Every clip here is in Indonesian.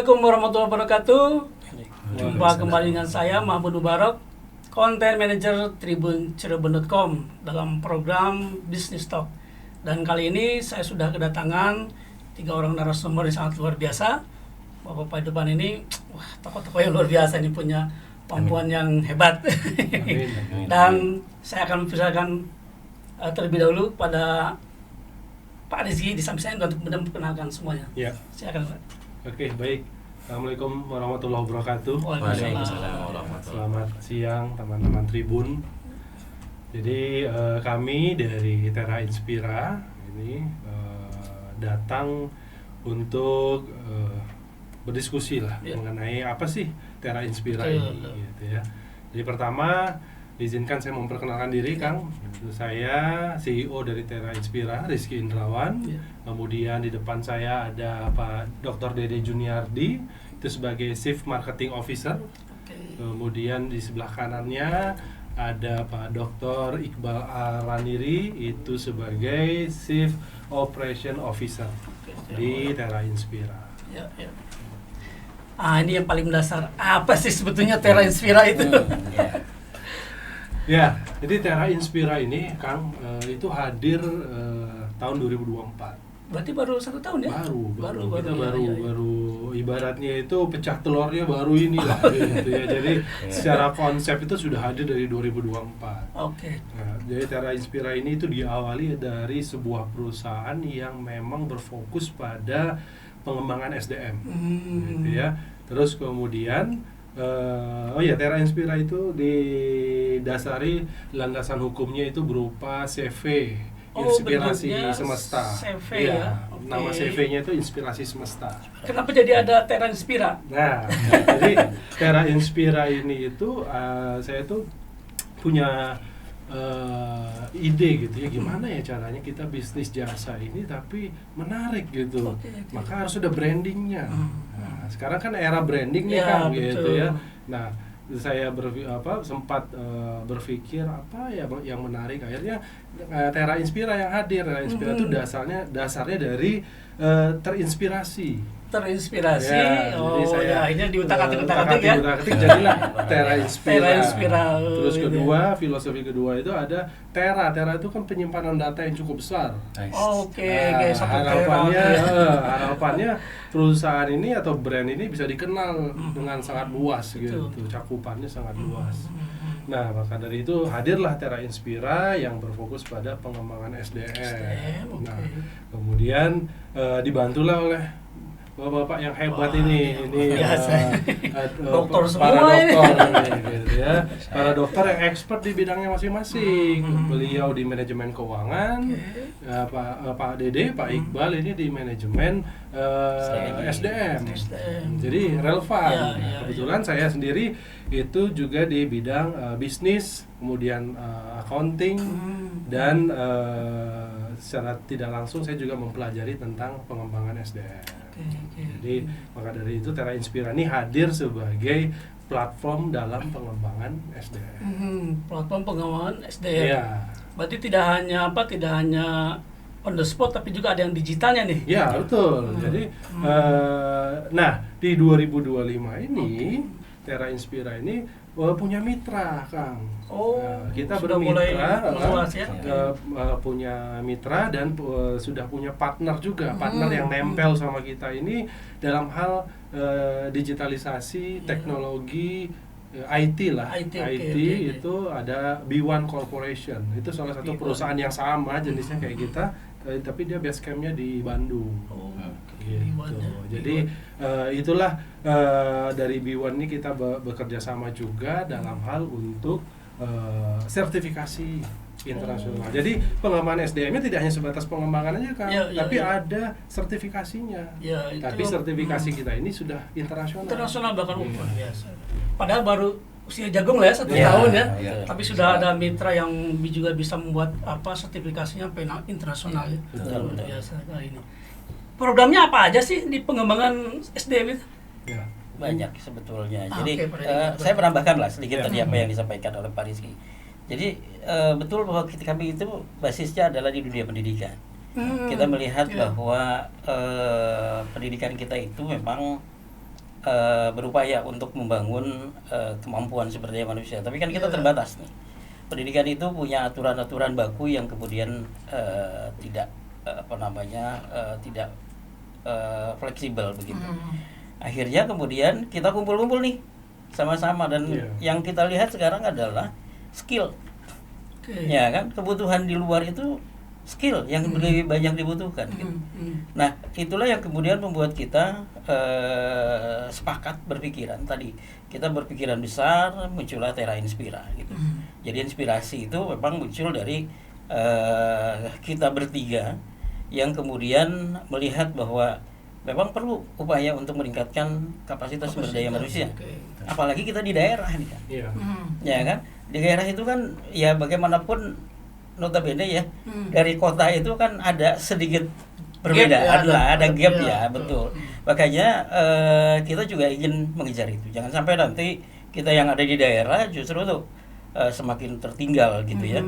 Assalamualaikum warahmatullahi wabarakatuh. Jumpa kembali dengan saya Mahmud Mubarak, Content Manager Tribun Cirebon.com dalam program Business Talk. Dan kali ini saya sudah kedatangan 3 orang narasumber yang sangat luar biasa. Bapak depan ini, wah, tokoh-tokoh yang luar biasa ini, punya kemampuan yang hebat. Dan saya akan mempersilakan terlebih dahulu pada Pak Rizky di samping saya untuk memperkenalkan semuanya. Ya. Silakan, Pak. Oke, baik. Assalamualaikum warahmatullahi wabarakatuh. Waalaikumsalam. Selamat siang teman-teman Tribun. Jadi kami dari Terra Inspira ini datang untuk berdiskusi lah mengenai apa sih Terra Inspira ini, gitu ya. Jadi pertama, izinkan saya memperkenalkan diri, Kang. Saya CEO dari Terra Inspira, Rizky Indrawan. Kemudian di depan saya ada Pak Dr. Dede Juniardi, itu sebagai Chief Marketing Officer. Kemudian di sebelah kanannya ada Pak Dr. Iqbal Araniri, itu sebagai Chief Operation Officer di Terra Inspira. Ini yang paling mendasar. Apa sih sebetulnya Terra Inspira itu? Ya, jadi Terra Inspira ini, Kang, itu hadir tahun 2024. Berarti baru 1 tahun ya? Baru ibaratnya itu pecah telurnya baru ini lah, gitu ya. Jadi secara konsep itu sudah hadir dari 2024. Oke. Nah, jadi Terra Inspira ini itu diawali dari sebuah perusahaan yang memang berfokus pada pengembangan SDM, gitu ya. Terus kemudian Terra Inspira itu didasari landasan hukumnya itu berupa CV, Inspirasi Semesta. CV ya. Nama CV-nya itu Inspirasi Semesta. Kenapa jadi ada Terra Inspira? Nah, jadi Terra Inspira ini itu saya tuh punya ide gitu ya, gimana ya caranya kita bisnis jasa ini tapi menarik gitu. Maka harus ada brandingnya. Nah, sekarang kan era branding nih, Kang, gitu ya. Nah, saya sempat berpikir apa ya yang menarik, akhirnya Terra Inspira yang hadir. Terra Inspira itu dasarnya dari terinspirasi. Akhirnya diutak-atik ya. Jadilah Terra Inspira. Terra Inspira. Terus filosofi kedua itu ada Terra itu kan penyimpanan data yang cukup besar. Harapannya perusahaan ini atau brand ini bisa dikenal dengan sangat luas gitu. Cakupannya sangat luas. Nah, maka dari itu hadirlah Terra Inspira yang berfokus pada pengembangan SDM. Nah, kemudian dibantulah oleh bapak-bapak yang hebat ini dokter para semua dokter gitu ya. Para dokter yang expert di bidangnya masing-masing. Beliau di manajemen keuangan, Pak Dede, Pak Iqbal ini di manajemen SDM. Jadi relevan. Kebetulan saya sendiri itu juga di bidang bisnis, kemudian accounting, dan secara tidak langsung saya juga mempelajari tentang pengembangan SDM. Jadi maka dari itu Terra Inspira ini hadir sebagai platform dalam pengembangan SDM. Platform pengembangan SDM. Ya. Berarti tidak hanya on the spot, tapi juga ada yang digitalnya nih. Ya, betul. Jadi di 2025 ini Terra Inspira ini punya mitra, Kang. Kita bermitra, punya mitra dan sudah punya partner juga, partner yang nempel sama kita ini dalam hal digitalisasi, teknologi, IT lah. IT. Itu ada B1 Corporation. Itu salah satu perusahaan yang sama jenisnya kayak kita, tapi dia base camp-nya di Bandung. Gitu. Jadi itulah dari B1 ini kita bekerja sama juga dalam hal untuk sertifikasi internasional. Jadi pengembangan SDM-nya tidak hanya sebatas pengembangan aja, Kang, tapi ada sertifikasinya. Tapi sertifikasi kita ini sudah internasional. Internasional bahkan biasa. Padahal baru usia jagung lah ya, 1 tahun ya. Tapi sudah ada mitra yang juga bisa membuat sertifikasinya internasional ya. Betul. Biasa kali ini. Programnya apa aja sih di pengembangan SDM itu? Banyak sebetulnya. Jadi saya menambahkan lah sedikit tadi apa yang disampaikan oleh Pak Rizky. Jadi betul bahwa kami itu basisnya adalah di dunia pendidikan. Kita melihat bahwa pendidikan kita itu memang berupaya untuk membangun kemampuan sumber daya manusia. Tapi kan kita terbatas nih. Pendidikan itu punya aturan-aturan baku yang kemudian tidak tidak fleksibel begitu. Akhirnya kemudian kita kumpul-kumpul nih sama-sama dan yang kita lihat sekarang adalah skill. Ya kan, kebutuhan di luar itu skill yang lebih banyak dibutuhkan gitu. Nah, itulah yang kemudian membuat kita sepakat berpikiran tadi. Kita berpikiran besar, muncullah Terra Inspira gitu. Jadi inspirasi itu memang muncul dari kita bertiga yang kemudian melihat bahwa memang perlu upaya untuk meningkatkan kapasitas sumber daya manusia. Apalagi kita di daerah nih kan. Ya kan? Di daerah itu kan ya bagaimanapun notabene ya, dari kota itu kan ada sedikit perbedaan lah, ada gap ya, betul. Makanya kita juga ingin mengejar itu. Jangan sampai nanti kita yang ada di daerah justru tuh semakin tertinggal gitu ya.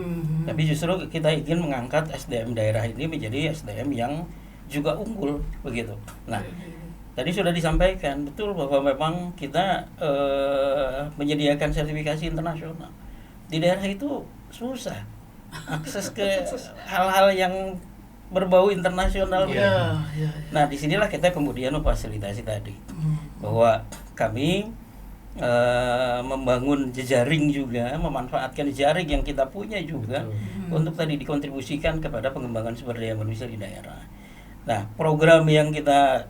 Tapi justru kita ingin mengangkat SDM daerah ini menjadi SDM yang juga unggul begitu. Nah, tadi sudah disampaikan betul bahwa memang kita menyediakan sertifikasi internasional. Di daerah itu susah akses ke hal-hal yang berbau internasional. Nah, disinilah kita kemudian memfasilitasi tadi bahwa kami membangun jejaring juga, memanfaatkan jaring yang kita punya juga untuk tadi dikontribusikan kepada pengembangan sumber daya manusia di daerah. Nah, program yang kita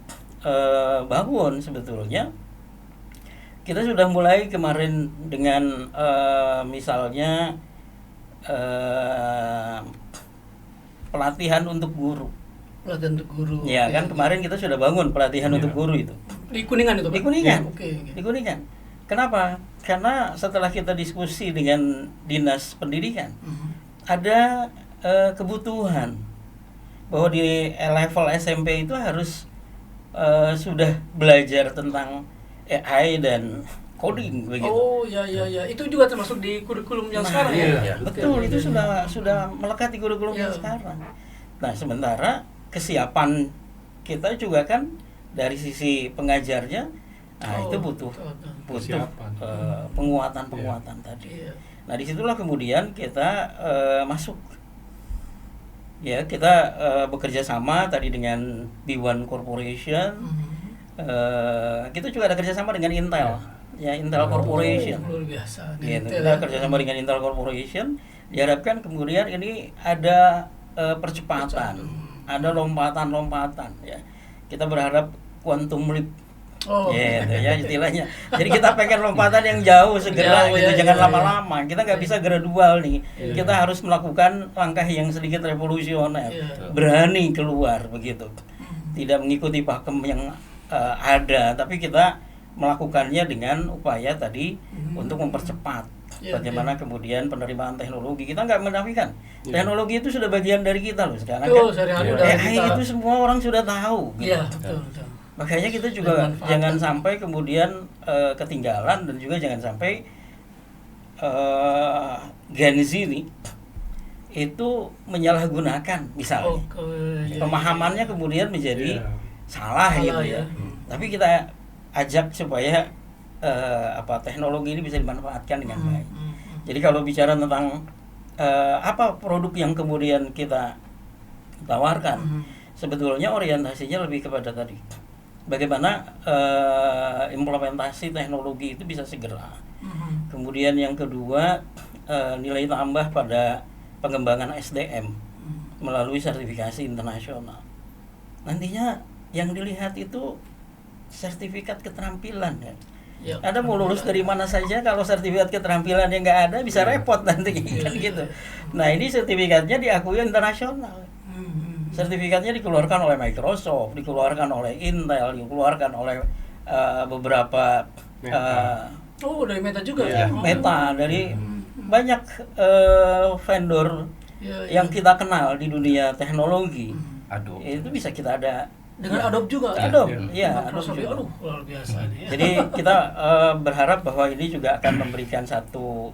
bangun sebetulnya kita sudah mulai kemarin dengan misalnya pelatihan untuk guru. Pelatihan untuk guru. Ya kan, kemarin kita sudah bangun pelatihan untuk guru itu. Di Kuningan itu, Pak? Di Kuningan. Di Kuningan. Kenapa? Karena setelah kita diskusi dengan Dinas Pendidikan, ada kebutuhan bahwa di level SMP itu harus sudah belajar tentang AI dan coding begitu. Oh ya, itu juga termasuk di kurikulum yang sekarang ya. Betul, itu sudah melekat di kurikulum yang sekarang. Nah, sementara kesiapan kita juga kan dari sisi pengajarnya, itu butuh penguatan tadi. Nah, disitulah kemudian kita masuk. Ya, kita bekerja sama tadi dengan B1 Corporation. Kita juga ada kerjasama dengan Intel. Ya, Intel Corporation. Luar biasa. Gitu. Kita kerjasama dengan Intel Corporation. Diharapkan kemudian ini ada percepatan, ada lompatan-lompatan. Ya, kita berharap quantum leap. Gitu ya istilahnya. Jadi kita pengen lompatan yang jauh segera gitu, jangan lama-lama. Kita nggak bisa gradual nih. Kita harus melakukan langkah yang sedikit revolusioner, berani keluar begitu. Tidak mengikuti pakem yang ada, tapi kita melakukannya dengan upaya tadi untuk mempercepat bagaimana kemudian penerimaan teknologi. Kita nggak menafikan teknologi itu sudah bagian dari kita loh sekarang. AI itu semua orang sudah tahu. Gitu. Betul. Makanya kita juga jangan sampai kemudian ketinggalan dan juga jangan sampai Gen Z ini itu menyalahgunakan misalnya pemahamannya kemudian menjadi salah gitu ya. Tapi kita ajak supaya teknologi ini bisa dimanfaatkan dengan baik. Jadi kalau bicara tentang apa produk yang kemudian kita tawarkan, sebetulnya orientasinya lebih kepada tadi bagaimana implementasi teknologi itu bisa segera. Kemudian yang kedua nilai tambah pada pengembangan SDM melalui sertifikasi internasional. Nantinya yang dilihat itu sertifikat keterampilan ya. Ada mau lulus dari mana saja, kalau sertifikat keterampilannya nggak ada bisa repot nanti kan gitu. Nah, ini sertifikatnya diakui internasional. Sertifikatnya dikeluarkan oleh Microsoft, dikeluarkan oleh Intel, dikeluarkan oleh beberapa dari Meta juga Meta, dari banyak vendor yang kita kenal di dunia teknologi. Adobe. Itu bisa kita ada dengan Adobe juga. Adobe juga. Luar biasa nih. Jadi kita berharap bahwa ini juga akan memberikan satu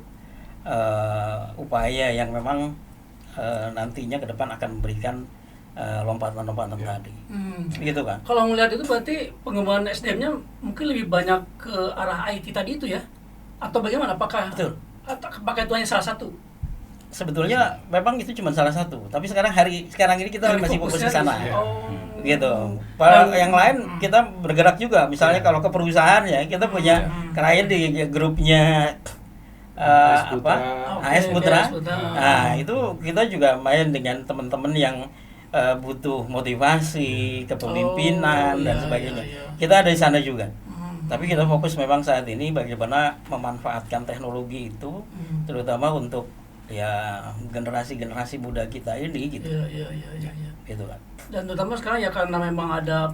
upaya yang memang nantinya ke depan akan memberikan lompatan-lompatan tadi. Gitu kan. Kalau melihat itu berarti pengembangan SDM-nya mungkin lebih banyak ke arah IT tadi itu ya? Atau bagaimana? Apakah Betul. apakah itu hanya salah satu? Sebetulnya memang itu cuma salah satu, tapi sekarang ini kita Yang masih fokus ke fokusnya sana. di- oh. Gitu. Yang lain kita bergerak juga. Misalnya kalau ke perusahaan ya, kita punya klien di grupnya AS apa? Putra. AS Putra. AS Putra. Nah, itu kita juga main dengan teman-teman yang butuh motivasi, kepemimpinan Oh, dan iya, sebagainya. iya, iya. Kita ada di sana juga. Tapi kita fokus memang saat ini bagaimana memanfaatkan teknologi itu, terutama untuk ya generasi muda kita ini gitu. Iya. Gitu kan. Dan terutama sekarang ya karena memang ada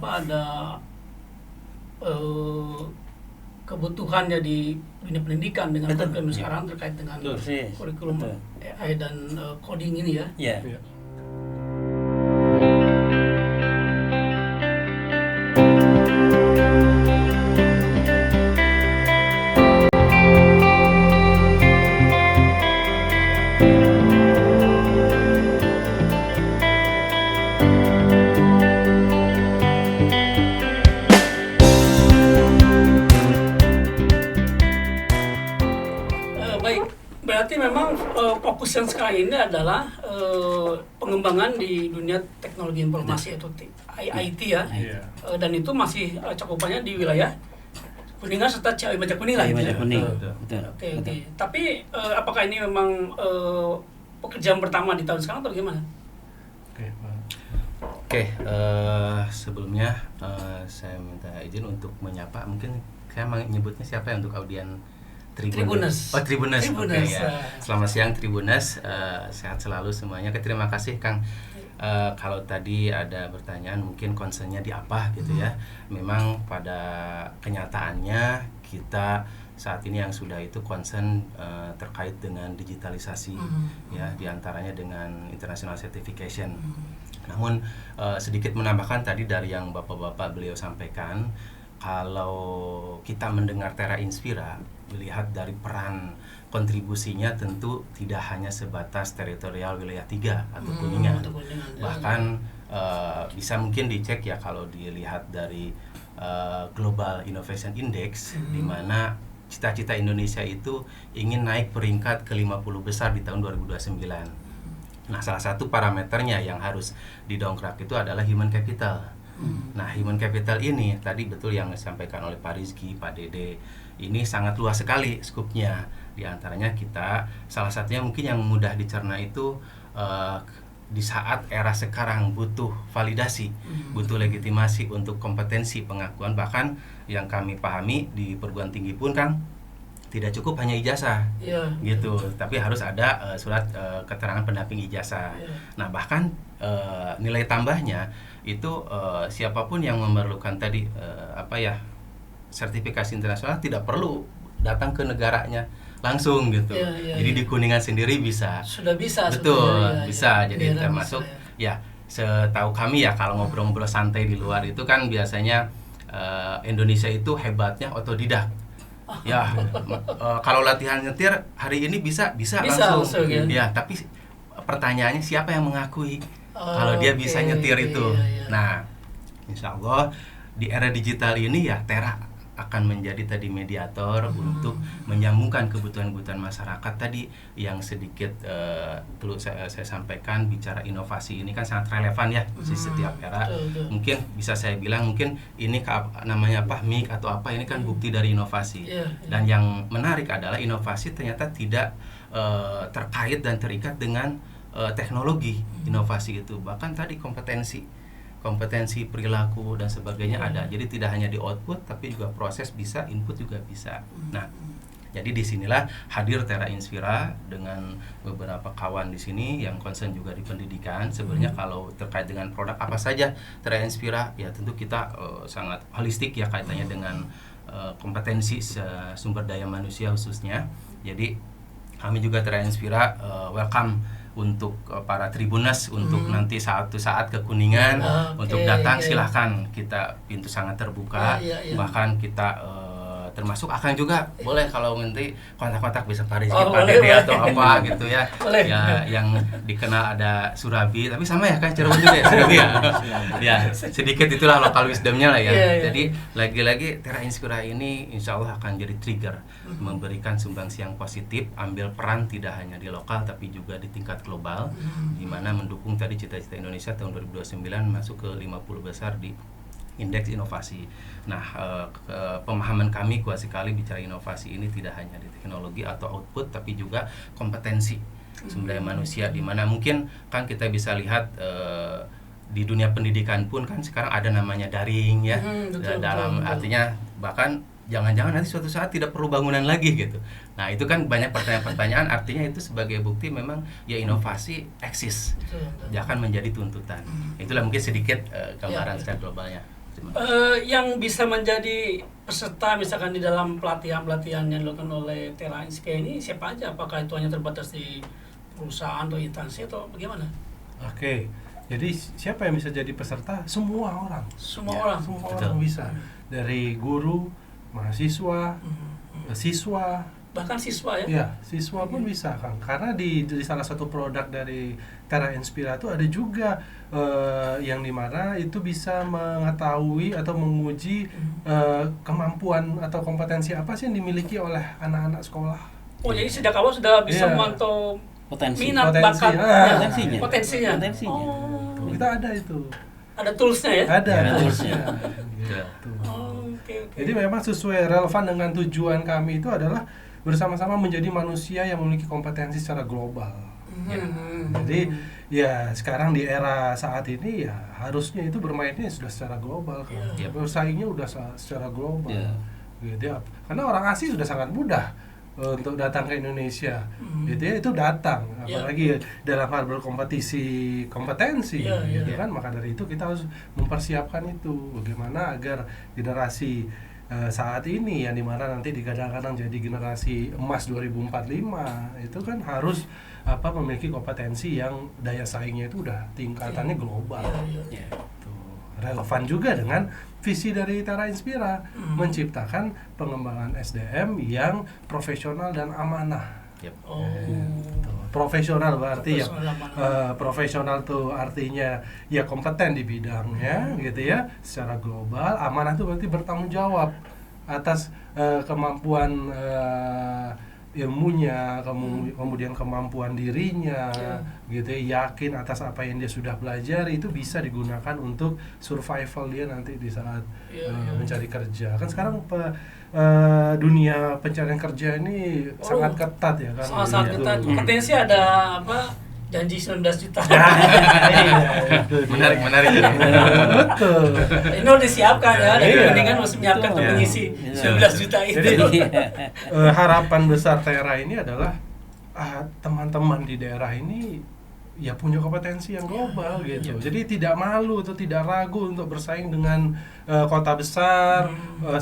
kebutuhannya di dunia pendidikan dengan Betul. program sekarang terkait dengan Betul. Persis. kurikulum Betul. AI dan coding ini ya. Ya. Iya. Baik, berarti memang fokus yang sekarang ini adalah pengembangan di dunia teknologi informasi atau IT ya. Iya. Dan itu masih cakupannya di wilayah Kuningan serta Ciawi Baca Kuning lah. Ciawi gitu Baca ya. Kuning. Betul. Betul. Oke. Betul. Tapi apakah ini memang pekerjaan pertama di tahun sekarang atau gimana? Oke, Pak. Oke, sebelumnya saya minta izin untuk menyapa. Mungkin saya menyebutnya siapa ya untuk audien Tribuners. Oh, Tribuners. Oke, Tribuners, ya. Selamat siang Tribuners. Sehat selalu semuanya. Terima kasih Kang. Kalau tadi ada pertanyaan mungkin concernnya di apa gitu ya. Memang pada kenyataannya kita saat ini yang sudah itu concern terkait dengan digitalisasi ya, diantaranya dengan international certification. Namun sedikit menambahkan tadi dari yang bapak-bapak beliau sampaikan, kalau kita mendengar Terra Inspira, melihat dari peran kontribusinya tentu tidak hanya sebatas teritorial wilayah 3 atau Kuningan. Atau Kuningan, ya. Bahkan bisa mungkin dicek ya kalau dilihat dari Global Innovation Index, di mana cita-cita Indonesia itu ingin naik peringkat ke 50 besar di tahun 2029. Nah, salah satu parameternya yang harus didongkrak itu adalah human capital. Nah, human capital ini tadi betul yang disampaikan oleh Pak Rizky, Pak Dede, ini sangat luas sekali skupnya. Di antaranya kita, salah satunya mungkin yang mudah dicerna itu di saat era sekarang butuh validasi, butuh legitimasi untuk kompetensi pengakuan. Bahkan yang kami pahami di perguruan tinggi pun kan tidak cukup hanya ijazah, gitu, tapi harus ada surat keterangan pendamping ijazah. Nah, bahkan nilai tambahnya itu siapapun yang memerlukan tadi sertifikasi internasional tidak perlu datang ke negaranya langsung gitu. Jadi di Kuningan sendiri bisa. Sudah bisa. Betul, bisa. Jadi Daerah termasuk bisa, ya setahu kami ya kalau ngobrol-ngobrol santai di luar itu kan biasanya Indonesia itu hebatnya otodidak. Ya, kalau latihan nyetir hari ini bisa langsung. Ya, tapi pertanyaannya siapa yang mengakui kalau dia bisa nyetir itu? Nah, insya Allah di era digital ini ya Terra akan menjadi tadi mediator untuk menyambungkan kebutuhan-kebutuhan masyarakat tadi yang sedikit perlu saya sampaikan. Bicara inovasi ini kan sangat relevan ya di setiap era. Mungkin bisa saya bilang mungkin ini namanya MIK atau apa, ini kan bukti dari inovasi. Dan yang menarik adalah inovasi ternyata tidak terkait dan terikat dengan teknologi. Inovasi itu bahkan tadi kompetensi perilaku dan sebagainya ada. Jadi tidak hanya di output tapi juga proses bisa, input juga bisa. Nah, jadi disinilah hadir Terra Inspira dengan beberapa kawan di sini yang concern juga di pendidikan. Sebenarnya kalau terkait dengan produk apa saja Terra Inspira ya tentu kita sangat holistik ya kaitannya dengan kompetensi sumber daya manusia khususnya. Jadi kami juga Terra Inspira welcome untuk para Tribuners untuk nanti suatu saat ke Kuningan untuk datang silahkan, kita pintu sangat terbuka. Bahkan kita termasuk Akang juga boleh kalau nanti kontak-kontak bisa Pak Rizky, Oh, Pak boleh, Dede boleh. atau apa gitu ya. Boleh. Ya yang dikenal ada Surabi, tapi sama ya kan Cirebon juga ya Surabi ya. Ya sedikit itulah lokal wisdomnya lah ya. Iya, iya. Jadi lagi-lagi Terra Inspira ini insya Allah akan jadi trigger memberikan sumbangsi yang positif, ambil peran tidak hanya di lokal tapi juga di tingkat global, di mana mendukung tadi cita-cita Indonesia tahun 2029 masuk ke 50 besar di indeks inovasi. Nah, pemahaman kami kuat sekali bicara inovasi ini tidak hanya di teknologi atau output, tapi juga kompetensi sumber daya manusia, di mana mungkin kan kita bisa lihat di dunia pendidikan pun kan sekarang ada namanya daring ya, Betul, dalam betul. artinya bahkan jangan-jangan nanti suatu saat tidak perlu bangunan lagi gitu. Nah itu kan banyak pertanyaan-pertanyaan, artinya itu sebagai bukti memang ya inovasi eksis, Betul, betul. jangan menjadi tuntutan. Itulah mungkin sedikit gambaran Ya. secara globalnya. Terima Yang bisa menjadi peserta misalkan di dalam pelatihan-pelatihan yang dilakukan oleh Terra Inspira ini siapa aja? Apakah itu hanya terbatas di perusahaan atau instansi atau bagaimana? Oke, jadi siapa yang bisa jadi peserta? Semua orang. Semua Ya. orang. Semua Betul. orang bisa. Dari guru, mahasiswa, siswa, Bahkan siswa ya? ya siswa pun bisa Kang. Karena di salah satu produk dari Terra Inspira itu ada juga yang dimana itu bisa mengetahui atau menguji kemampuan atau kompetensi apa sih yang dimiliki oleh anak-anak sekolah. Oh jadi sejak awal sudah bisa Iya. memantau Potensi. minat Potensi, bakat Potensinya. potensinya. Potensinya. Oh, Kita ada itu. ada toolsnya ya? Ada Ya, toolsnya. Ya. Gitu. Oh, oke oke. Jadi memang sesuai relevan dengan tujuan kami itu adalah bersama-sama menjadi manusia yang memiliki kompetensi secara global. Jadi ya sekarang di era saat ini ya harusnya itu bermainnya sudah secara global kan. Iya. Bersaingnya udah secara global. Iya. Gitu ya. Karena orang asing sudah sangat mudah untuk datang ke Indonesia. Gitu ya, itu datang Iya. apalagi dalam hal berkompetisi kompetensi Iya, iya. gitu kan. Maka dari itu kita harus mempersiapkan itu bagaimana agar generasi saat ini yang dimana nanti digadang-gadang jadi generasi emas 2045 itu kan harus memiliki kompetensi yang daya saingnya itu udah tingkatannya global. Iya. Tuh, relevan juga dengan visi dari Terra Inspira menciptakan pengembangan SDM yang profesional dan amanah. Yep. Oh. Tuh, profesional berarti ya Profesional amanah. profesional tuh artinya ya kompeten di bidangnya gitu ya secara global. Amanah tuh berarti bertanggung jawab atas kemampuan ilmunya, kemudian kemampuan dirinya, gitu ya, yakin atas apa yang dia sudah pelajari itu bisa digunakan untuk survival dia nanti di saat mencari kerja. Kan sekarang dunia pencarian kerja ini sangat ketat ya kan. Sangat Gitu. ketat. Katanya sih ada janji 19 juta. Iya, itu dia. Menarik. Betul. Ini udah disiapkan ya, dan Iya. ini kan masih menyiapkan untuk Iya. mengisi Iya. 19 juta itu. Jadi harapan besar Terra ini adalah teman-teman di daerah ini ya punya kompetensi yang global gitu. Jadi tidak malu atau tidak ragu untuk bersaing dengan kota besar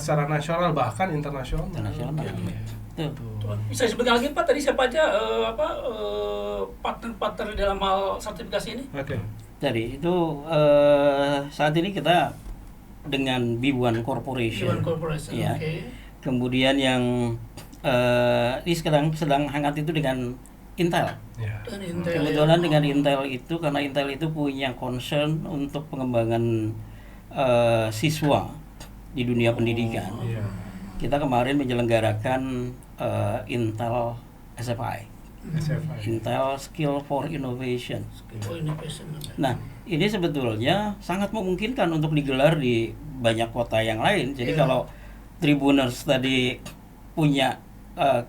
secara nasional bahkan internasional. Internasional. Tuh. Tuh, bisa disebutkan lagi Pak, tadi siapa aja partner-partner dalam hal sertifikasi ini? Oke. Jadi itu saat ini kita dengan B1 Corporation. Human Corporation. Ya. Oke. Kemudian yang ini sedang hangat itu dengan Intel. Ya. Dan Intel. Kebetulan ya. dengan Intel itu karena Intel itu punya concern untuk pengembangan siswa di dunia pendidikan. Iya. Kita kemarin menyelenggarakan Intel SFI, SFI. Intel Skill for Innovation. Oh, innovation. Nah, ini sebetulnya sangat memungkinkan untuk digelar di banyak kota yang lain. Jadi kalau Tribuners tadi punya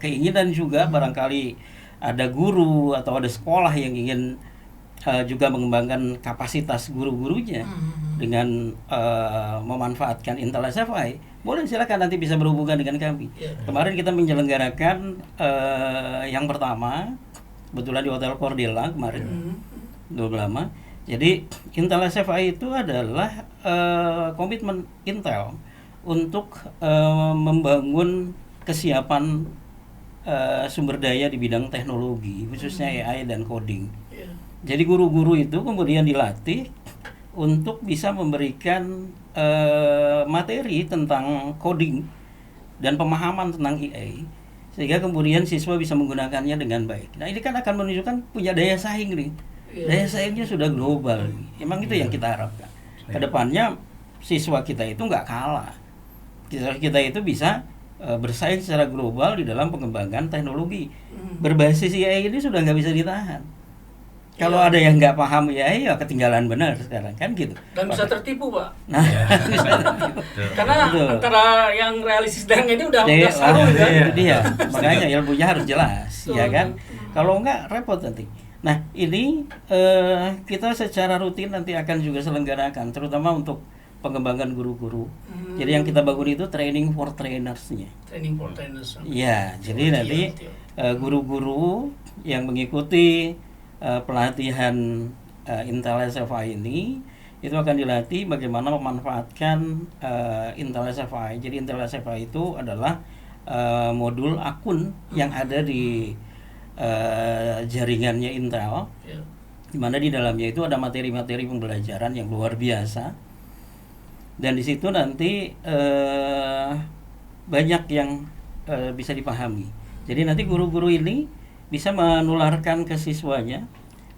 keinginan juga barangkali ada guru atau ada sekolah yang ingin juga mengembangkan kapasitas guru-gurunya dengan memanfaatkan Intel SFI, boleh silakan nanti bisa berhubungan dengan kami. Kemarin kita menyelenggarakan yang pertama, kebetulan di Hotel Cordela kemarin, belum lama. Jadi Intel SFI itu adalah komitmen Intel untuk membangun kesiapan sumber daya di bidang teknologi, khususnya AI dan coding. Jadi guru-guru itu kemudian dilatih untuk bisa memberikan materi tentang coding dan pemahaman tentang AI, sehingga kemudian siswa bisa menggunakannya dengan baik. Nah ini kan akan menunjukkan punya daya saing nih, daya saingnya sudah global. Emang itu yang kita harapkan. Kedepannya siswa kita itu nggak kalah, siswa kita itu bisa bersaing secara global di dalam pengembangan teknologi. Berbasis AI ini sudah nggak bisa ditahan. Kalau ada yang nggak paham AI, ya ketinggalan benar sekarang kan gitu. Dan bisa tertipu, Pak. Nah, bisa tertipu. Karena Betul. antara yang realistis dan ini udah Jadi, saru kan. itu dia. Makanya ilmunya harus jelas, ya kan? Kalau enggak repot nanti. Nah, ini kita secara rutin nanti akan juga selenggarakan, terutama untuk pengembangan guru-guru. Jadi yang kita bangun itu training for trainers-nya. Training for trainers. Iya, jadi nanti guru-guru yang mengikuti pelatihan Intel SFI ini itu akan dilatih bagaimana memanfaatkan Intel SFI. Jadi Intel SFI itu adalah modul akun yang ada di jaringannya Intel, di mana di dalamnya itu ada materi-materi pembelajaran yang luar biasa, dan di situ nanti banyak yang bisa dipahami. Jadi nanti guru-guru ini bisa menularkan ke siswanya,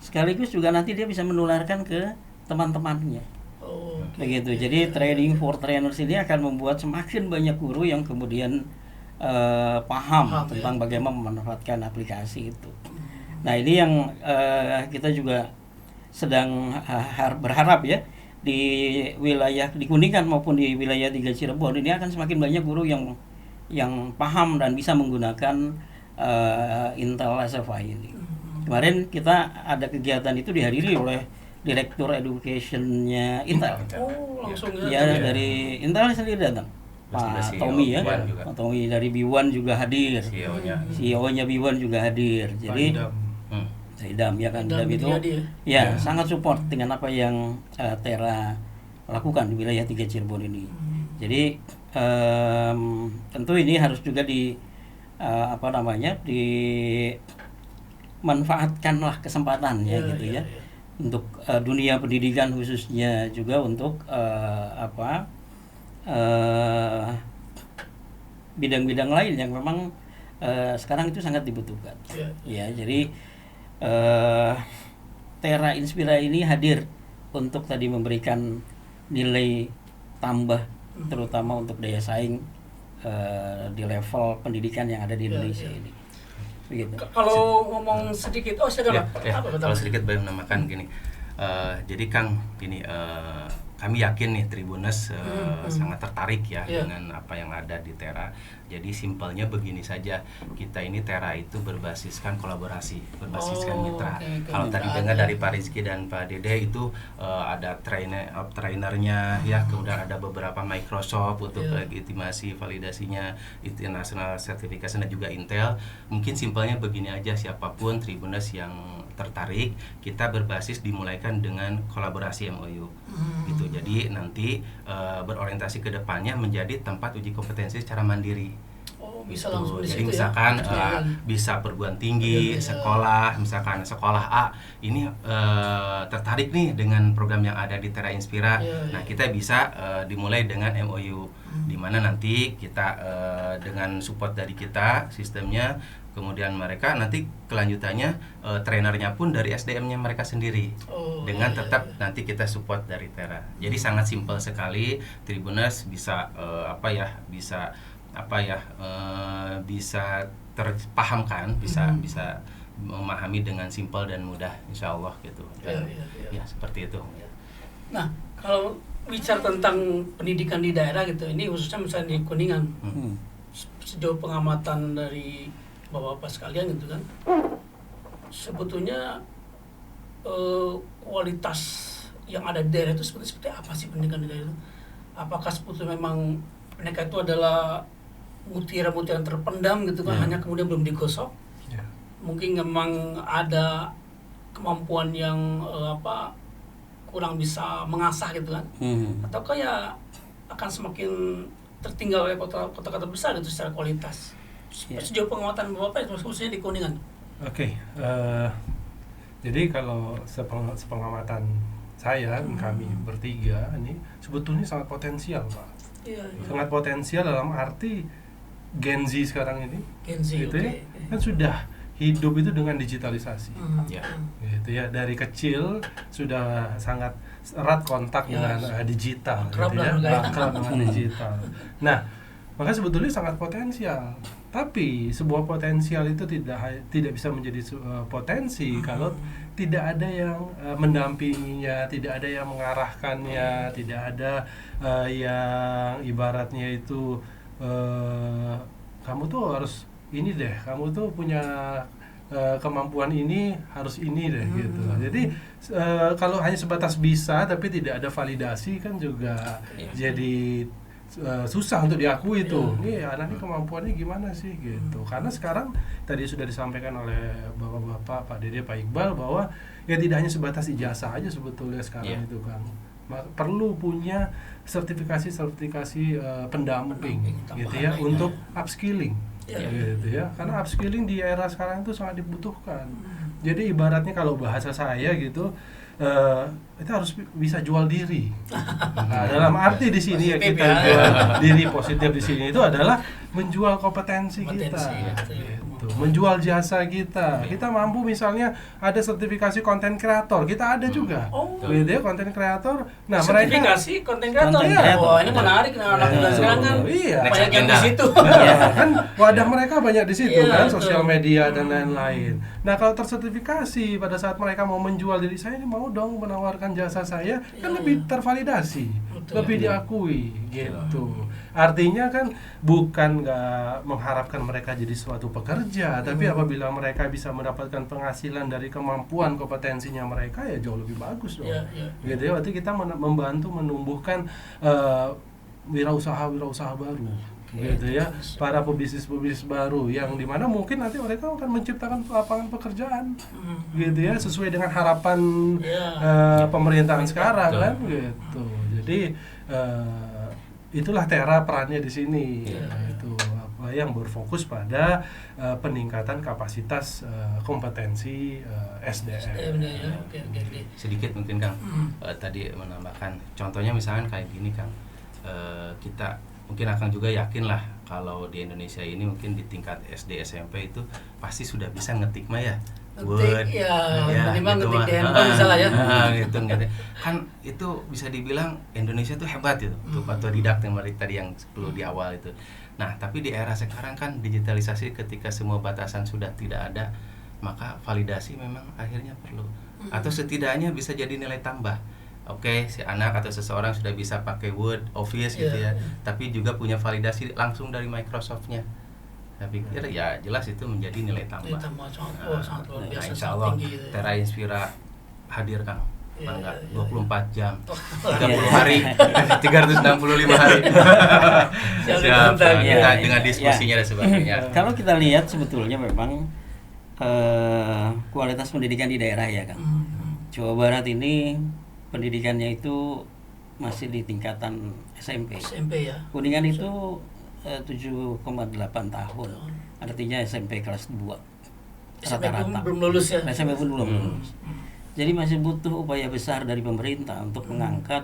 sekaligus juga nanti dia bisa menularkan ke teman-temannya. Begitu. Jadi training for trainers ini akan membuat semakin banyak guru yang kemudian paham tentang bagaimana memanfaatkan aplikasi itu. Nah ini yang kita juga sedang berharap ya, di wilayah di Kuningan maupun di wilayah 3 Cirebon ini akan semakin banyak guru yang paham dan bisa menggunakan Intel SFI ini. Kemarin kita ada kegiatan itu dihadiri oleh Direktur Education-nya Intel. Oh, langsung ya dari Intel sendiri datang. Pak Tommy ya, Pak Tommy dari B1 juga hadir. CEO-nya B1 juga hadir. Jadi Idam ya kan, Idam itu ya sangat support dengan apa yang Tera lakukan di wilayah 3 Cirebon ini. Jadi tentu ini harus juga dimanfaatkanlah kesempatannya gitu ya. Untuk dunia pendidikan khususnya juga untuk bidang-bidang lain yang memang sekarang itu sangat dibutuhkan. Ya, jadi Tera Inspira ini hadir untuk tadi memberikan nilai tambah terutama untuk daya saing di level pendidikan yang ada di Indonesia ini. Begitu. Kalau ngomong sedikit, kalau sedikit boleh menambahkan gini. Jadi Kang, gini, kami yakin nih Tribuners sangat tertarik ya dengan apa yang ada di Tera. Jadi simpelnya begini saja, kita ini Tera itu berbasiskan kolaborasi, berbasiskan mitra. Kalau tadi dengar dari Pak Rizky dan Pak Dede itu ada trainernya ya, kemudian ada beberapa Microsoft untuk legitimasi, validasinya, international certification dan juga Intel. Mungkin simpelnya begini aja, siapapun Tribuners yang tertarik, kita berbasis dimulaikan dengan kolaborasi MOU gitu. Jadi nanti berorientasi ke depannya menjadi tempat uji kompetensi secara mandiri. Bisa gitu. langsung di Jadi situ misalkan ya? bisa perguruan tinggi, sekolah, misalkan sekolah A ini tertarik nih dengan program yang ada di Tera Inspira. Nah, kita bisa dimulai dengan MOU di mana nanti kita dengan support dari kita sistemnya, kemudian mereka nanti kelanjutannya trainernya pun dari SDM-nya mereka sendiri, dengan tetap nanti kita support dari Tera. Jadi sangat simpel sekali, Tribuners bisa bisa terpahamkan, bisa memahami dengan simpel dan mudah, insya Allah gitu. Dan, ya seperti itu. Nah, kalau bicara tentang pendidikan di daerah gitu, ini khususnya misalnya di Kuningan, sejauh pengamatan dari bapak-bapak sekalian gitu kan, sebetulnya kualitas yang ada di daerah itu seperti apa sih pendidikan di daerah itu? Apakah sebetulnya memang mereka itu adalah mutiara-mutiara terpendam gitu kan, hanya kemudian belum digosok? Mungkin memang ada kemampuan yang kurang bisa mengasah gitu kan, ataukah ya akan semakin tertinggal oleh kota-kota besar itu secara kualitas? Sejauh pengamatan Bapak khususnya di Kuningan. Jadi kalau sepengamatan saya dan kami bertiga ini sebetulnya sangat potensial, Pak. Sangat potensial dalam arti Gen Z sekarang ini, Gen Z, gitu ya, oke. kan sudah hidup itu dengan digitalisasi, Ya. gitu ya, dari kecil sudah sangat erat kontak Ya, dengan digital, akrab gitu ya, lah mereka. akrab dengan digital. Nah, maka sebetulnya sangat potensial. Tapi sebuah potensial itu tidak bisa menjadi potensi kalau tidak ada yang mendampinginya, tidak ada yang mengarahkannya, tidak ada yang ibaratnya itu kamu tuh harus ini deh, kamu tuh punya kemampuan ini, harus ini deh gitu. Jadi kalau hanya sebatas bisa tapi tidak ada validasi kan juga jadi susah untuk diakui tuh. Nih anak ini kemampuannya gimana sih gitu. Karena sekarang tadi sudah disampaikan oleh Bapak-bapak, Pak Dede, Pak Iqbal, bahwa ya tidak hanya sebatas ijazah aja sebetulnya sekarang itu kan. Perlu punya sertifikasi pendamping gitu ya, untuk upskilling gitu ya. Karena upskilling di era sekarang itu sangat dibutuhkan. Jadi ibaratnya kalau bahasa saya gitu, itu harus bisa jual diri. Nah, dalam arti di sini ya kita jual diri positif di sini itu adalah menjual kompetensi kita, gitu. Menjual jasa kita. Kita mampu misalnya ada sertifikasi konten kreator, kita ada juga, gitu ya, konten kreator. Nah, sertifikasi konten kreator Konten ya. kreator. Wah, ini menarik anak muda sekarang kan. Iya. Banyak yang di situ. Kan wadah mereka banyak di situ Iya, kan, betul. sosial media dan lain-lain. Nah, kalau tersertifikasi pada saat mereka mau menjual diri, saya ini mau dong menawarkan jasa saya, kan lebih tervalidasi, Betul. lebih diakui gitu. Artinya kan bukan nggak mengharapkan mereka jadi suatu pekerja, tapi apabila mereka bisa mendapatkan penghasilan dari kemampuan kompetensinya mereka, ya jauh lebih bagus dong. Iya, iya. Gitu ya, berarti kita membantu menumbuhkan wirausaha baru, gitu ya, para pebisnis baru yang dimana mungkin nanti mereka akan menciptakan lapangan pekerjaan, gitu ya, sesuai dengan harapan pemerintahan sekarang kan, gitu. Jadi itulah Tera perannya di sini, itu apa yang berfokus pada peningkatan kapasitas kompetensi SDM. Oke. Sedikit mungkin Kang, tadi menambahkan contohnya misalkan kayak gini Kang, kita mungkin akan juga yakin lah kalau di Indonesia ini mungkin di tingkat SD SMP itu pasti sudah bisa ngetik mah ya, Ngetik, minimal ngetik di handphone misalnya ya. Gitu, kan itu bisa dibilang Indonesia tuh hebat gitu untuk otodidak yang tadi yang perlu di awal itu. Nah, tapi di era sekarang kan digitalisasi, ketika semua batasan sudah tidak ada, maka validasi memang akhirnya perlu, atau setidaknya bisa jadi nilai tambah. Oke, si anak atau seseorang sudah bisa pakai Word, Office gitu ya, tapi juga punya validasi langsung dari Microsoft-nya. Saya pikir ya jelas itu menjadi nilai tambah. Sangat luar biasa, Insya Allah sangat tinggi gitu ya. Tera Inspira hadir Kang. Bangga, 24 jam, Oh. 30 hari, 365 hari. Siap, kita dengan diskusinya dan sebagainya. Kalau kita lihat sebetulnya memang kualitas pendidikan di daerah ya kan. Jawa Barat ini pendidikannya itu masih di tingkatan SMP. SMP ya. Kuningan itu 7,8 tahun. Artinya SMP kelas 2. SMP Rata-rata. belum lulus ya. SMP pun belum lulus. Jadi masih butuh upaya besar dari pemerintah untuk mengangkat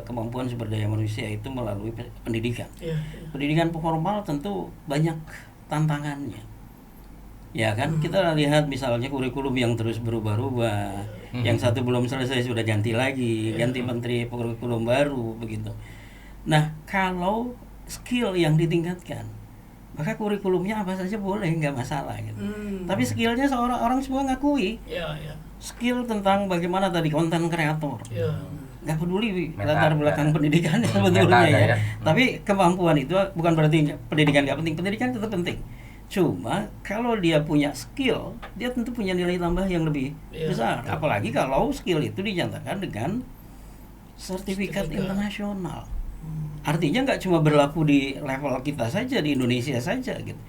kemampuan sumber daya manusia itu melalui pendidikan. Iya. Pendidikan formal tentu banyak tantangannya. Ya kan, kita lihat misalnya kurikulum yang terus berubah-ubah. Yang satu belum selesai sudah ganti lagi, ganti menteri kurikulum baru begitu. Nah, kalau skill yang ditingkatkan, maka kurikulumnya apa saja boleh, nggak masalah gitu. Tapi skillnya seorang orang semua ngakui. Iya. Skill tentang bagaimana tadi konten kreator. Iya. Nggak peduli Meta, latar belakang pendidikannya sebetulnya meta ada ya. ya. Tapi kemampuan itu bukan berarti pendidikan nggak penting. Pendidikan tetap penting. Cuma kalau dia punya skill, dia tentu punya nilai tambah yang lebih besar. Apalagi kalau skill itu dinyatakan dengan sertifikat internasional. Artinya nggak cuma berlaku di level kita saja, di Indonesia saja gitu.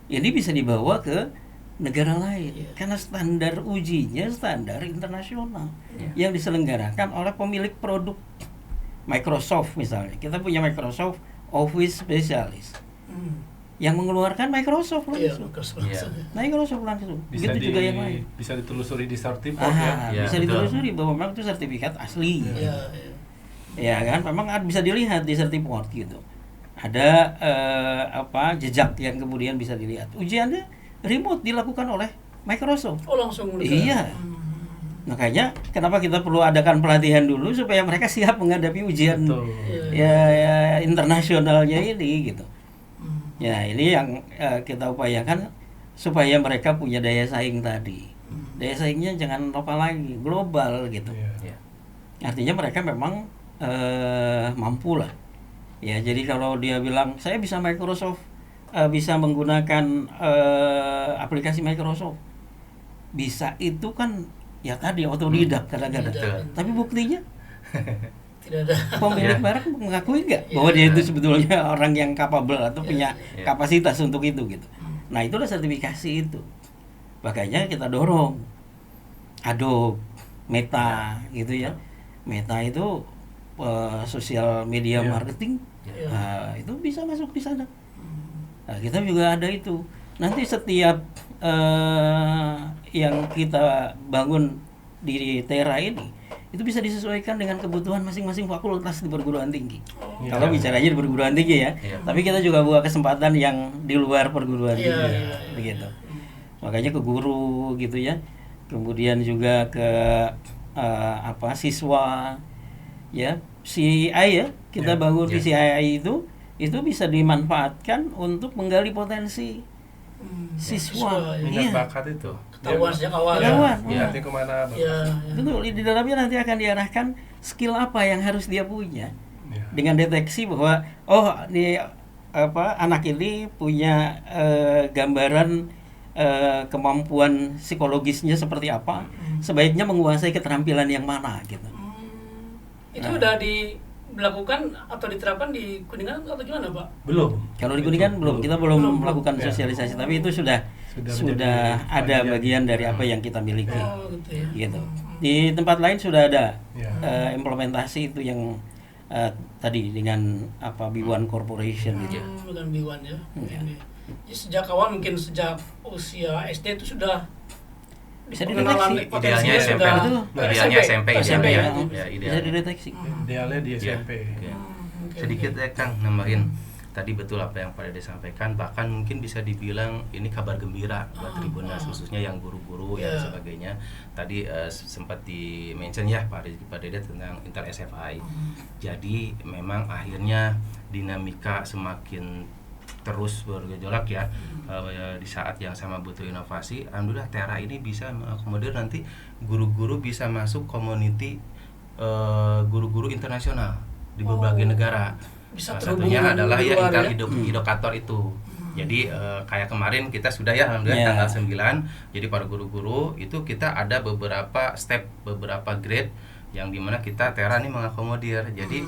Ini bisa dibawa ke negara lain karena standar ujinya standar internasional yang diselenggarakan oleh pemilik produk. Microsoft misalnya, kita punya Microsoft Office Specialist yang mengeluarkan Microsoft langsung. Microsoft langsung. Bisa Begitu juga yang lain. Bisa ditelusuri di sertifikat ya. Bisa betul. ditelusuri bahwa memang itu sertifikat asli. Iya. Ya kan, memang bisa dilihat di sertifikat gitu. ada jejak yang kemudian bisa dilihat. Ujiannya remote dilakukan oleh Microsoft. Oh langsung udah. Iya. Makanya kenapa kita perlu adakan pelatihan dulu supaya mereka siap menghadapi ujian Betul. ya internasionalnya ini gitu. Ya ini yang kita upayakan supaya mereka punya daya saing tadi. Daya saingnya jangan lokal lagi, global gitu. Iya. Ya. Artinya mereka memang mampu lah. Ya jadi kalau dia bilang saya bisa Microsoft, bisa menggunakan aplikasi Microsoft, bisa itu kan ya tadi otodidak kadang-kadang. Betul. Tapi buktinya Tidak ada. pemilik merek mengakui nggak bahwa dia itu sebetulnya orang yang capable atau punya Iya. kapasitas untuk itu gitu. Nah itulah sertifikasi itu. Makanya kita dorong Adobe, Meta gitu ya. Meta itu sosial media Iya. marketing, Iya. itu bisa masuk di sana. Nah, kita juga ada itu. Nanti setiap yang kita bangun di Tera ini itu bisa disesuaikan dengan kebutuhan masing-masing fakultas di perguruan tinggi. Iya. Kalau bicaranya di perguruan tinggi ya. Iya. Tapi kita juga buka kesempatan yang di luar perguruan Iya, tinggi. iya, iya. Begitu. Makanya ke guru gitu ya. Kemudian juga ke siswa ya. CI ya. Kita Iya. bangun Iya. VCI itu bisa dimanfaatkan untuk menggali potensi siswa. Minat Iya. bakat itu. Ketahuan sejak awal. Ketahuan. Iya. Nanti kemana? Bang? Iya. Betul, di dalamnya nanti akan diarahkan skill apa yang harus dia punya. Iya. Dengan deteksi bahwa anak ini punya gambaran kemampuan psikologisnya seperti apa, sebaiknya menguasai keterampilan yang mana gitu. Itu udah dilakukan atau diterapkan di Kuningan atau gimana, Pak? Belum. Kalau di Kuningan belum, kita belum Belum. melakukan Ya. sosialisasi, tapi itu sudah menjadi ada bagian dari apa yang kita miliki. Oh, gitu ya. Gitu. Di tempat lain sudah ada Ya. implementasi itu yang tadi dengan B1 Corporation gitu. Dengan B1 ya. Iya. Ini. Jadi sejak awal mungkin sejak usia SD itu sudah Bisa pengenalan dideteksi. potensinya Idealnya SMP. sudah. Betul. Idealnya SMP, SMP idealnya. ya. Ya, Bisa idealnya. dideteksi. Idealnya di Iya. SMP. Oke. Oke, Sedikit oke. ya Kang nambahin. Tadi betul apa yang Pak Dede sampaikan, bahkan mungkin bisa dibilang ini kabar gembira buat Tribuners, khususnya yang guru-guru dan Iya. sebagainya. Tadi sempat di-mention ya Pak Dede tentang Intel SFI. Jadi memang akhirnya dinamika semakin terus bergejolak ya. Di saat yang sama butuh inovasi, alhamdulillah Tera ini bisa mengakomodir nanti guru-guru bisa masuk community guru-guru internasional di berbagai negara. Bisa Salah terhubung satunya dengan adalah di ya luar Intel ya. Educator itu. Jadi kayak kemarin kita sudah ya alhamdulillah Yeah. tanggal 9. Jadi para guru-guru itu kita ada beberapa step, beberapa grade yang dimana kita Tera ini mengakomodir. Jadi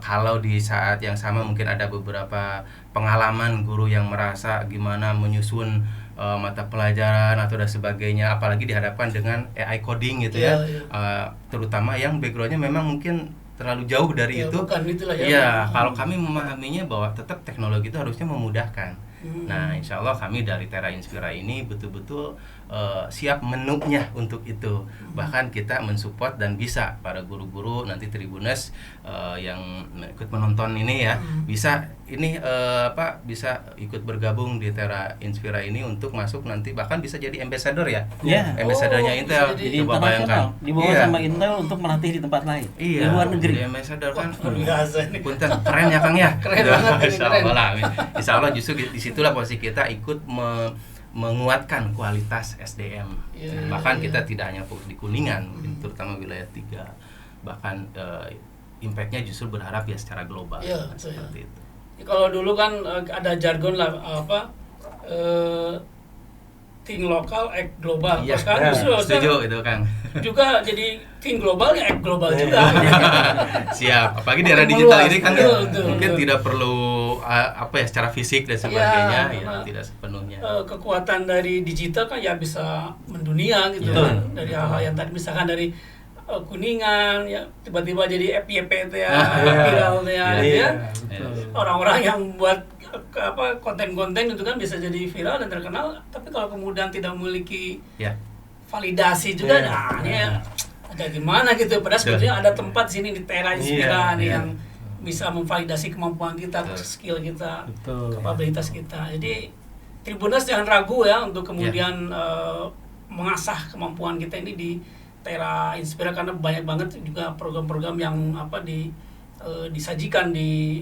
kalau di saat yang sama mungkin ada beberapa pengalaman guru yang merasa gimana menyusun mata pelajaran atau dan sebagainya, apalagi dihadapkan dengan AI coding gitu ya. Iya, iya. Terutama yang backgroundnya memang mungkin terlalu jauh dari Ya, itu. bukan itulah ya. Iya, kalau kami memahaminya bahwa tetap teknologi itu harusnya memudahkan. Nah, insya Allah kami dari Tera Inspira ini betul-betul siap menunya untuk itu. Bahkan kita mensupport dan bisa para guru-guru nanti Tribuners yang ikut menonton ini ya, bisa ini bisa ikut bergabung di Tera Inspira ini untuk masuk nanti bahkan bisa jadi ambassador ya. Iya. Ambassadornya Oh, Intel. bisa jadi Jadi Coba internasional, dibawa Iya. sama Intel untuk melatih di tempat lain, Iya, di luar negeri. jadi ambassador kan. Luar biasa ini. Punten, keren ya Kang ya. Keren banget ini, Insya keren. Allah lah, amin. Insya Allah justru disitulah posisi kita ikut menguatkan kualitas SDM. Iya, Bahkan iya. kita tidak hanya fokus di Kuningan, terutama wilayah 3. Bahkan impactnya justru berharap ya secara global. Iya, Nah, betul, seperti itu. Kalau dulu kan ada jargon lah think lokal, act global. Iya, Pas sekarang justru setuju itu Kang. juga jadi think global ya act global juga. Siap. Apalagi di era digital ini kan Betul, betul, mungkin betul. tidak perlu secara fisik dan sebagainya, ya karena, tidak sepenuhnya. Kekuatan dari digital kan ya bisa mendunia gitu Iya. kan. Dari hal-hal yang tadi misalkan dari Kuningan ya tiba-tiba jadi FYP itu ya viral ya, Iya, ya. betul. Orang-orang yang buat konten-konten itu kan bisa jadi viral dan terkenal, tapi kalau kemudian tidak memiliki Ya. validasi juga, Iya. nah ini ya agak gimana gitu. Padahal sebetulnya ada tempat sini di Tera Inspira Iya, nih iya. yang bisa memvalidasi kemampuan kita, Betul. skill kita, Betul. kapabilitas kita. Jadi Tribuners jangan ragu ya untuk kemudian mengasah kemampuan kita ini di Tera Inspira, karena banyak banget juga program-program yang disajikan di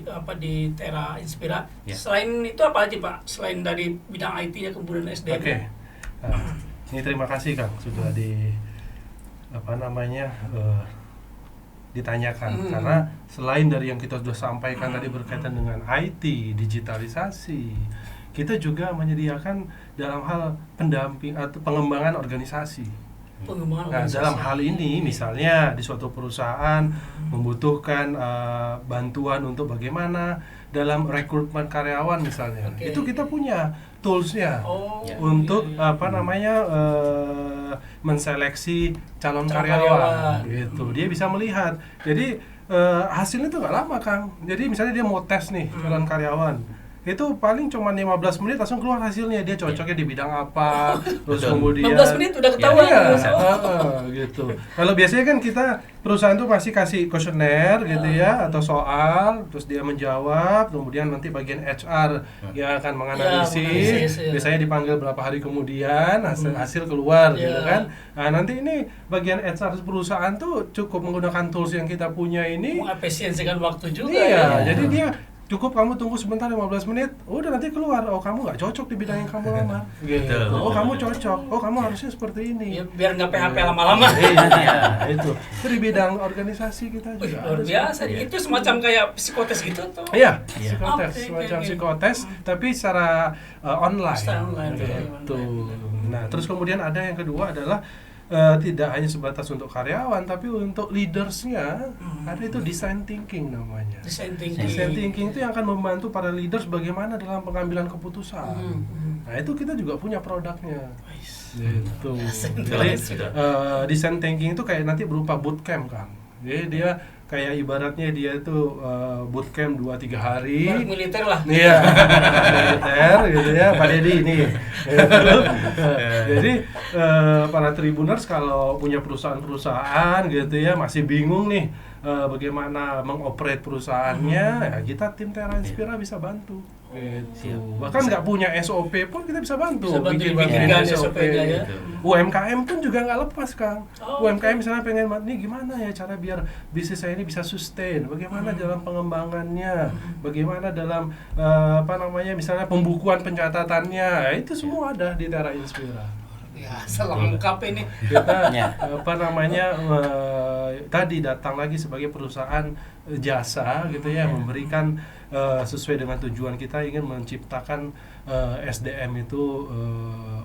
Tera Inspira. Ya. Selain itu apa aja Pak? Selain dari bidang IT-nya kemudian SDM. Oke. Nah, ini terima kasih Kang sudah ditanyakan, karena selain dari yang kita sudah sampaikan tadi berkaitan dengan IT, digitalisasi, kita juga menyediakan dalam hal pendamping atau pengembangan organisasi. Pengembangan Nah, organisasi. dalam hal ini misalnya di suatu perusahaan membutuhkan bantuan untuk bagaimana dalam rekrutmen karyawan misalnya. Oke. Itu kita punya toolsnya Oh, Ya. untuk iya, iya. menseleksi calon Calon karyawan karyawan. gitu. Dia bisa melihat. Jadi hasilnya itu nggak lama Kang. Jadi misalnya dia mau tes nih calon karyawan, itu paling cuma 15 menit langsung keluar hasilnya, dia cocoknya di bidang apa, terus Betul. kemudian 15 menit udah ketahuan. Iya, Oh. gitu. Kalau biasanya kan kita perusahaan tuh masih kasih kuesioner gitu ya, atau soal, terus dia menjawab, kemudian nanti bagian HR yang akan menganalisis, menganalisis, ya. biasanya dipanggil berapa hari kemudian hasil keluar Ya. gitu kan. Nah, nanti ini bagian HR perusahaan tuh cukup menggunakan tools yang kita punya ini. Mengefisiensikan waktu juga Iya, ya. jadi dia cukup kamu tunggu sebentar 15 menit, udah nanti keluar, oh kamu nggak cocok di bidang yang kamu lamar, gitu. Betul. Oh kamu cocok, oh kamu harusnya seperti ini. Ya, biar nggak PHP lama-lama. Iya, itu di bidang organisasi kita Wih, juga luar ada biasa. seperti Itu semacam kayak psikotes gitu tuh. Iya, Iya. psikotes, Oke, semacam oke. psikotes, tapi secara online. Secara online, Gitu. online. Nah, terus kemudian ada yang kedua adalah tidak hanya sebatas untuk karyawan, tapi untuk leadersnya ada itu design thinking namanya. Design thinking. Design thinking itu yang akan membantu para leaders bagaimana dalam pengambilan keputusan. Nah, itu kita juga punya produknya. Gitu. Jadi design thinking itu kayak nanti berupa bootcamp kan. Jadi dia kayak ibaratnya dia itu bootcamp 2-3 hari. Baru militer lah. Iya, militer gitu ya, Pak Dedi ini. Gitu. Jadi para Tribuners kalau punya perusahaan-perusahaan gitu ya masih bingung nih bagaimana mengoperate perusahaannya, ya kita tim Tera Inspira bisa bantu. Gitu. Bahkan nggak punya SOP pun kita bisa bantu. Bisa bantu bikin dibikinkan SOP. SOP-nya ya. UMKM pun juga nggak lepas Kang. Oh, UMKM misalnya pengen nih gimana ya cara biar bisnis saya ini bisa sustain, bagaimana dalam pengembangannya, bagaimana dalam misalnya pembukuan pencatatannya, itu semua ada di Tera Inspira. Ya, selengkap ini. Kita Ya. tadi datang lagi sebagai perusahaan jasa gitu ya, memberikan sesuai dengan tujuan kita ingin menciptakan SDM itu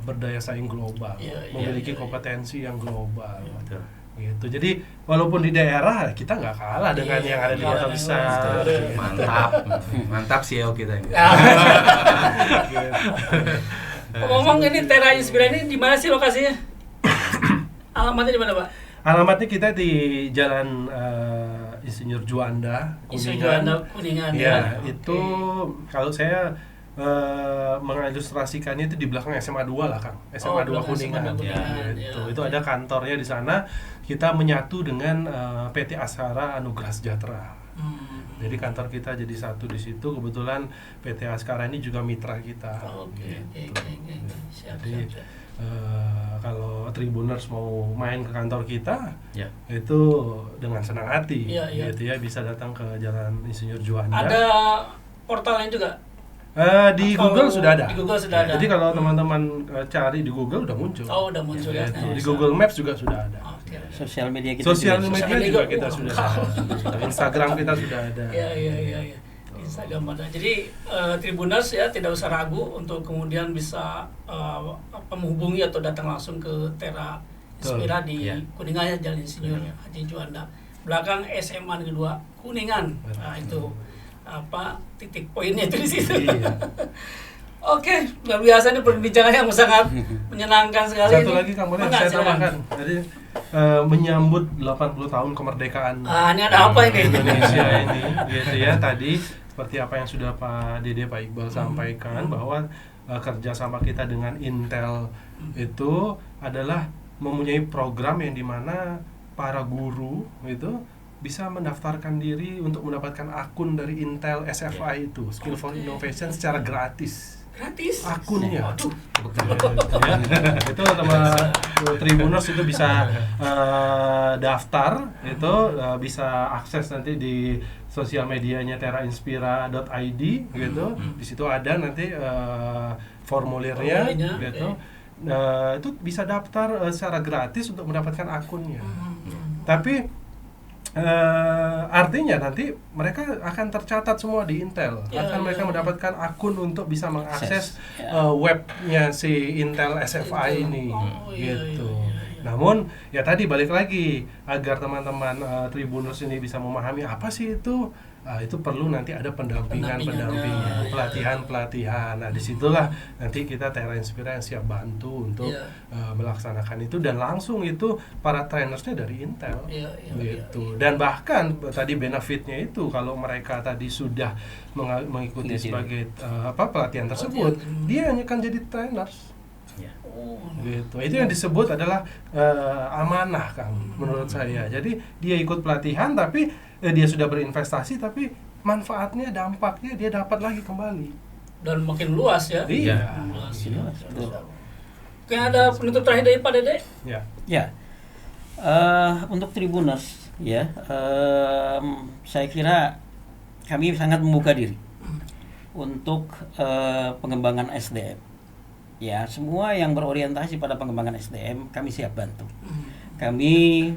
berdaya saing global, Iya, iya, memiliki iya, kompetensi yang global. Betul. Gitu. Jadi walaupun di daerah kita nggak kalah dengan Iya, yang ada di iya, kota iya, besar. betul. Mantap. Mantap CEO kita ini. Ngomong ini Tera Inspira ini di mana sih lokasinya? Alamatnya di mana, Pak? Alamatnya kita di Jalan Insinyur Juanda, Insinyur Kuningan. Juanda, Kuningan, Ya, ya. itu kalau saya mengilustrasikannya itu di belakang SMA 2 lah, Kang. SMA 2 belakang Kuningan. SMA 2 Kuningan, Gitu. ya. Itu ada kantornya di sana. Kita menyatu dengan PT Askara Anugerah Sejahtera. Jadi kantor kita jadi satu di situ. Kebetulan PT Askara ini juga mitra kita. Oke. Gitu. Siap, Jadi siap. kalau Tribuners mau main ke kantor kita, Ya. itu dengan senang hati, Iya, iya. gitu ya, bisa datang ke Jalan Insinyur Juanda. Ada portalnya juga? Di Atau Google sudah ada. Di Google sudah ada. Jadi kalau teman-teman cari di Google udah muncul. Oh, udah muncul ya. Gitu. Di Google Maps juga sudah ada. Oke. Sosial media kita Sosial juga media media juga juga. kita Wah, sudah lengkap. ada. Instagram kita sudah ada. Iya. Instagram ada. Jadi Tribuners ya tidak usah ragu untuk kemudian bisa menghubungi atau datang langsung ke Tera Inspira di Ya. Kuningan, Jalan Insinyur Haji Juanda. Belakang SMA Negeri 2 Kuningan. Nah, itu titik poinnya itu di situ. Iya. Oke, luar biasa ini perbincangan yang sangat menyenangkan sekali. Satu ini. lagi Kang Boleh Enggak, saya silakan. tambahkan. Jadi menyambut 80 tahun kemerdekaan Ini ada apa ini? Indonesia ini, gitu ya. Tadi seperti apa yang sudah Pak Dede, Pak Iqbal sampaikan bahwa kerjasama kita dengan Intel itu adalah mempunyai program yang dimana para guru itu bisa mendaftarkan diri untuk mendapatkan akun dari Intel SFI itu, Skill for Innovation, secara gratis. Gratis? Akunnya. Waduh. Ya. Itu teman Tribuners itu bisa daftar, itu bisa akses nanti di sosial medianya terainspira.id gitu. Di situ ada nanti formulirnya gitu. Itu bisa daftar secara gratis untuk mendapatkan akunnya. Tapi artinya nanti mereka akan tercatat semua di Intel. Mereka mendapatkan akun untuk bisa mengakses webnya si Intel SFI ini, gitu. Namun ya tadi balik lagi, agar teman-teman Tribuners ini bisa memahami apa sih itu perlu nanti ada pendampingan, pelatihan. Nah, disitulah nanti kita Tera Inspira yang siap bantu untuk melaksanakan itu, dan langsung itu para trainersnya dari Intel, gitu. Dan bahkan tadi benefitnya itu kalau mereka tadi sudah mengikuti sebagai pelatihan tersebut, dia hanya akan jadi trainers. Gitu. Itu yang disebut adalah amanah, Kang, menurut saya. Jadi dia ikut pelatihan tapi dia sudah berinvestasi, tapi manfaatnya, dampaknya dia dapat lagi kembali. Dan makin luas ya. Iya. Oke, ada penutup terakhir dari Pak Dede? Ya. Untuk Tribuners ya, saya kira kami sangat membuka diri untuk pengembangan SDM. Ya, semua yang berorientasi pada pengembangan SDM kami siap bantu. Kami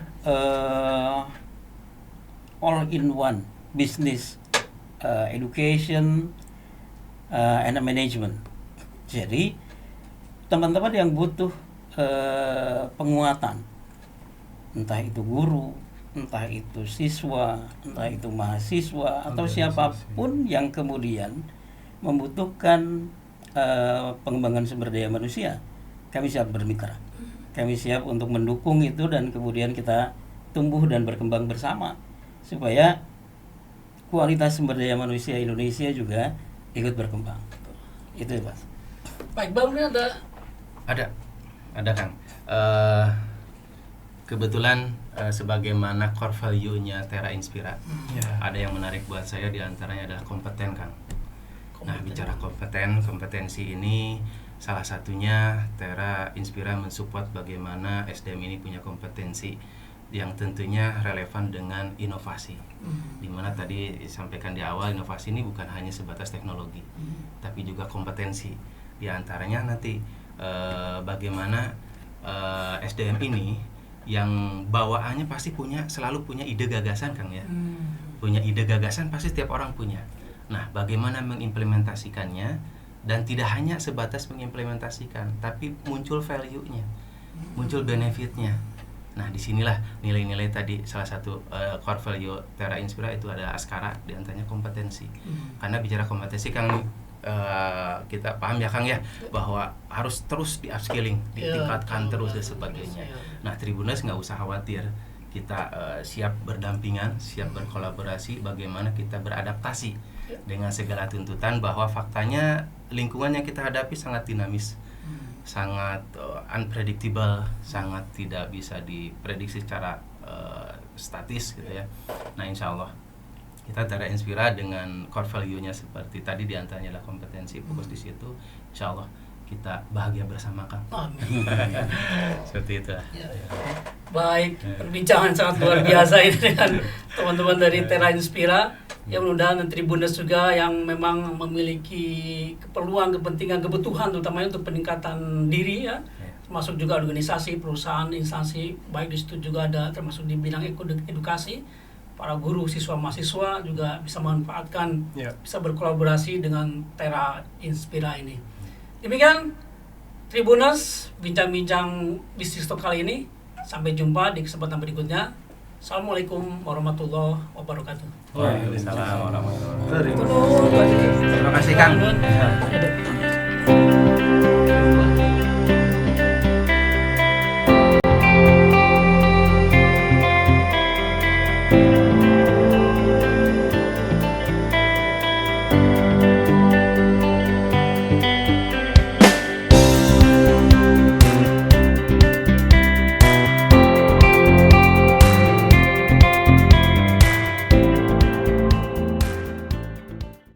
all in one business, education, and management. Jadi teman-teman yang butuh penguatan, entah itu guru, entah itu siswa, entah itu mahasiswa, atau siapapun yang kemudian membutuhkan pengembangan sumber daya manusia, kami siap bermitra. Kami siap untuk mendukung itu, dan kemudian kita tumbuh dan berkembang bersama supaya kualitas sumber daya manusia Indonesia juga ikut berkembang. Itu ya, Pak. Pak Iqbal, ini ada Kang. Kebetulan sebagaimana core value-nya Tera Inspira, ada yang menarik buat saya, diantaranya adalah kompeten, Kang. Nah, bicara kompetensi ini salah satunya Tera Inspira mensupport bagaimana SDM ini punya kompetensi yang tentunya relevan dengan inovasi. Dimana tadi disampaikan di awal, inovasi ini bukan hanya sebatas teknologi, tapi juga kompetensi. Di antaranya nanti bagaimana SDM ini yang bawaannya pasti selalu punya ide gagasan, Kang, ya. Punya ide gagasan pasti setiap orang punya. Nah, bagaimana mengimplementasikannya, dan tidak hanya sebatas mengimplementasikan, tapi muncul value-nya, muncul benefit-nya. Nah, disinilah nilai-nilai tadi, salah satu core value Tera Inspira itu ada Askara, diantaranya kompetensi. Karena bicara kompetensi, Kang, kita paham ya, Kang, ya, bahwa harus terus di upskilling, ditingkatkan terus dan sebagainya. Nah, Tribuners nggak usah khawatir, kita siap berdampingan, siap berkolaborasi, bagaimana kita beradaptasi dengan segala tuntutan, bahwa faktanya lingkungan yang kita hadapi sangat dinamis, sangat unpredictable, sangat tidak bisa diprediksi secara statis gitu ya. Nah, insya Allah kita Tera Inspira dengan core value-nya seperti tadi, diantaranya adalah kompetensi, fokus di situ, insya Allah kita bahagia bersama, Kang. Amin. Seperti itu. Baik, perbincangan sangat luar biasa ini dengan teman-teman dari Tera Inspira, yang mudah-mudahan Tribuners juga yang memang memiliki keperluan, kepentingan, kebutuhan terutamanya untuk peningkatan diri ya, termasuk juga organisasi, perusahaan, instansi, baik di situ juga ada termasuk di bidang edukasi, para guru, siswa, mahasiswa juga bisa memanfaatkan, bisa berkolaborasi dengan Tera Inspira ini. Demikian Tribuners, bincang-bincang bisnis talk kali ini. Sampai jumpa di kesempatan berikutnya. Assalamualaikum warahmatullahi wabarakatuh. Waalaikumsalam warahmatullahi wabarakatuh. Terima kasih. Terima kasih, Kang.